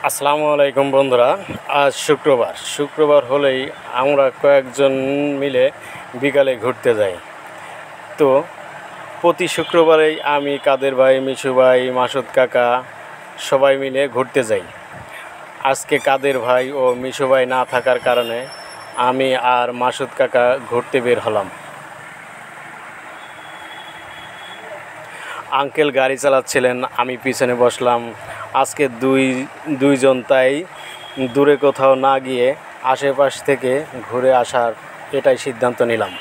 আসসালামু আলাইকুম বন্ধুরা। আজ শুক্রবার হলেই আমরা কয়েকজন মিলে বিকালে ঘুরতে যাই। তো প্রতি শুক্রবারেই আমি, কাদের ভাই, মিশু ভাই, মাসুদ কাকা সবাই মিলে ঘুরতে যাই। আজকে কাদের ভাই ও মিশু ভাই না থাকার কারণে আমি আর মাসুদ কাকা ঘুরতে বের হলাম। আঙ্কেল গাড়ি চালাচ্ছিলেন, আমি পিছনে বসলাম। আজকে দুইজন, তাই দূরে কোথাও না গিয়ে আশেপাশ থেকে ঘুরে আসার এটাই সিদ্ধান্ত নিলাম।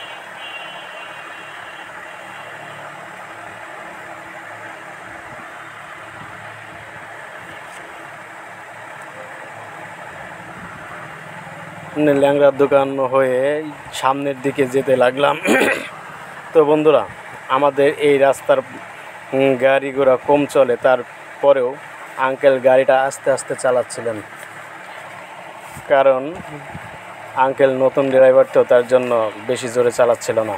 ল্যাংড়ার দোকান হয়ে সামনের দিকে যেতে লাগলাম। তো বন্ধুরা, আমাদের এই রাস্তার গাড়ি ঘোড়া কম চলে, তারপরেও আঙ্কেল গাড়িটা আস্তে আস্তে চালাচ্ছিলেন, কারণ আঙ্কেল নতুন ড্রাইভার, তো তার জন্য বেশি জোরে চালাচ্ছিল না।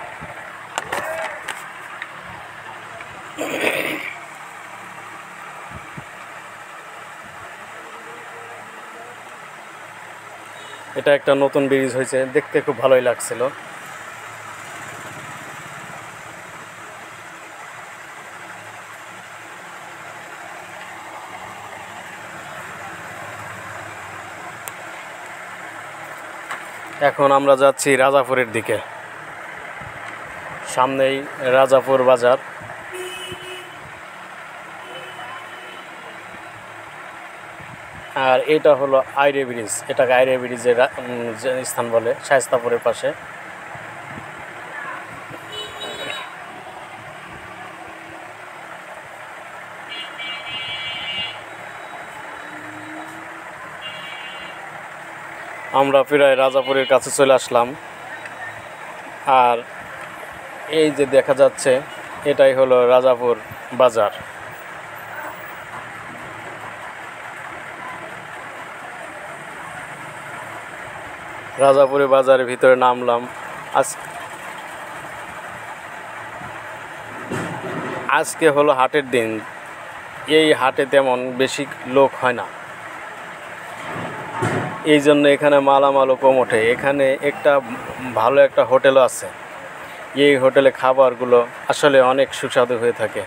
এটা একটা নতুন ব্রিজ হয়েছে, দেখতে খুব ভালোই লাগছিল। এখন আমরা যাচ্ছি রাজাপুরের দিকে। সামনেই রাজাপুর বাজার। আর এটা হলো আইরে ব্রিজ, এটাকে আইরে ব্রিজের স্থান বলে, শায়েস্তাপুরের পাশে। আমরা প্রায় রাজাপুরের কাছে চলে আসলাম। আর এই যে দেখা যাচ্ছে, এটাই হলো রাজাপুর বাজার। রাজাপুরে বাজারের ভিতরে নামলাম। আজকে হলো হাটের দিন। এই হাটে তেমন বেশি লোক হয় না, এই জন্য এখানে মালামালও কম ওঠে। এখানে ভালো একটা হোটেলও আছে। এই হোটেলে খাবারগুলো আসলে অনেক সুস্বাদু হয়ে থাকে।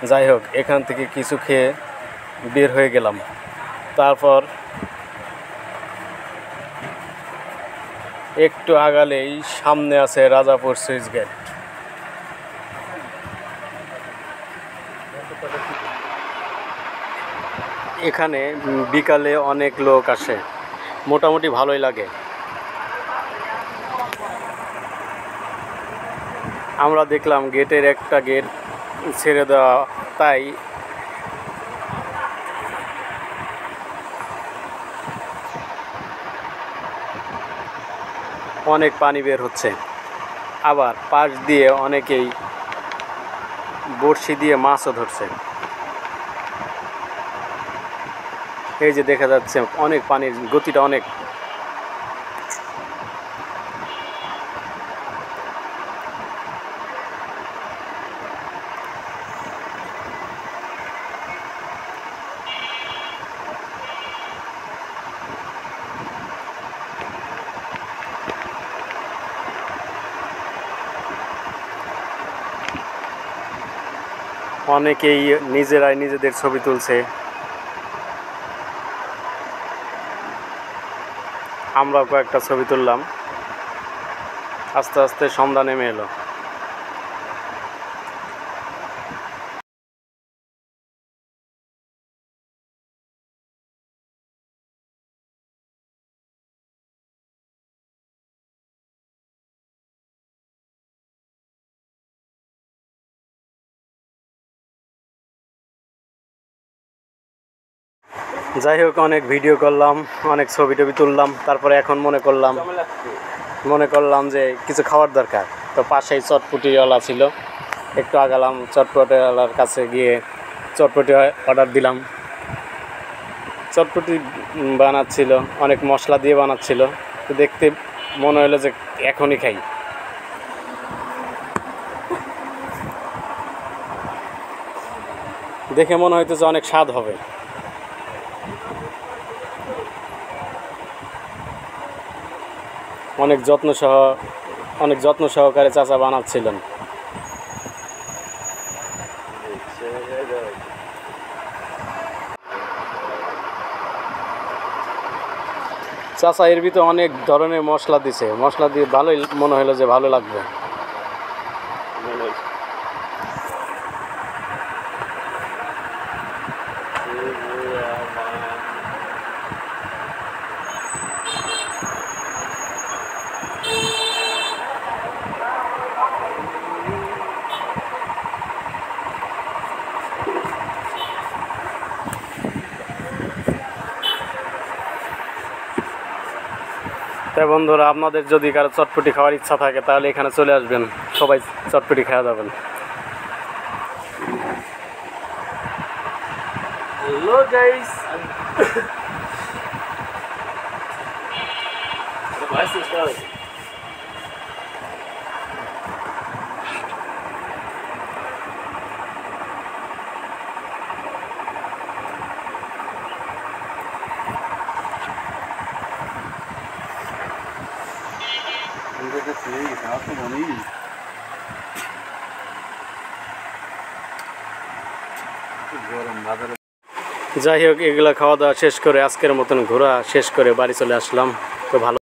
যাই হোক, এখান থেকে কিছু খেয়ে বের হয়ে গেলাম। তারপর একটু আগালেই সামনে আছে রাজাপুর সুইচ গেট। এখানে বিকালে অনেক লোক আসে, মোটামুটি ভালোই লাগে। আমরা দেখলাম গেটের একটা গেট ছেড়ে দেওয়া, তাই অনেক পানি বের হচ্ছে। আবার পাশ দিয়ে অনেকেই বড়শি দিয়ে মাছও ধরছে। এই যে দেখা যাচ্ছে অনেক পানির গতিটা অনেক। অনেকেই নিজেরাই নিজেদের ছবি তুলছে। আমরাও কয়েকটা ছবি তুললাম। আস্তে আস্তে সন্ধ্যা নেমে এলো। যাই হোক, অনেক ভিডিও করলাম, অনেক ছবি টবি তুললাম। তারপরে এখন মনে করলাম যে কিছু খাওয়ার দরকার। তো পাশেই চটপটিওয়ালা ছিল, একটু আগালাম। চটপটিওয়ালার কাছে গিয়ে চটপটি অর্ডার দিলাম। চটপটি বানাচ্ছিল, অনেক মশলা দিয়ে বানাচ্ছিল। তো দেখতে মনে হলো যে এখনই খাই। দেখে মনে হইতেছে অনেক স্বাদ হবে। অনেক যত্ন সহকারে চাচা বানাচ্ছিলেন। চাচা এর ভিতরে অনেক ধরনের মশলা দিছে, মশলা দিয়ে ভালোই মনে হলো যে ভালো লাগবে। তাই বন্ধুরা, আপনাদের যদি কারো চটপটি খাওয়ার ইচ্ছা থাকে তাহলে এখানে চলে আসবেন, সবাই চটপটি খাওয়া যাবেন। হ্যালো গাইস, যাই হোক, এগুলা খাওয়া দাওয়া শেষ করে আজকের মতন ঘোরা শেষ করে বাড়ি চলে আসলাম। তো ভালো।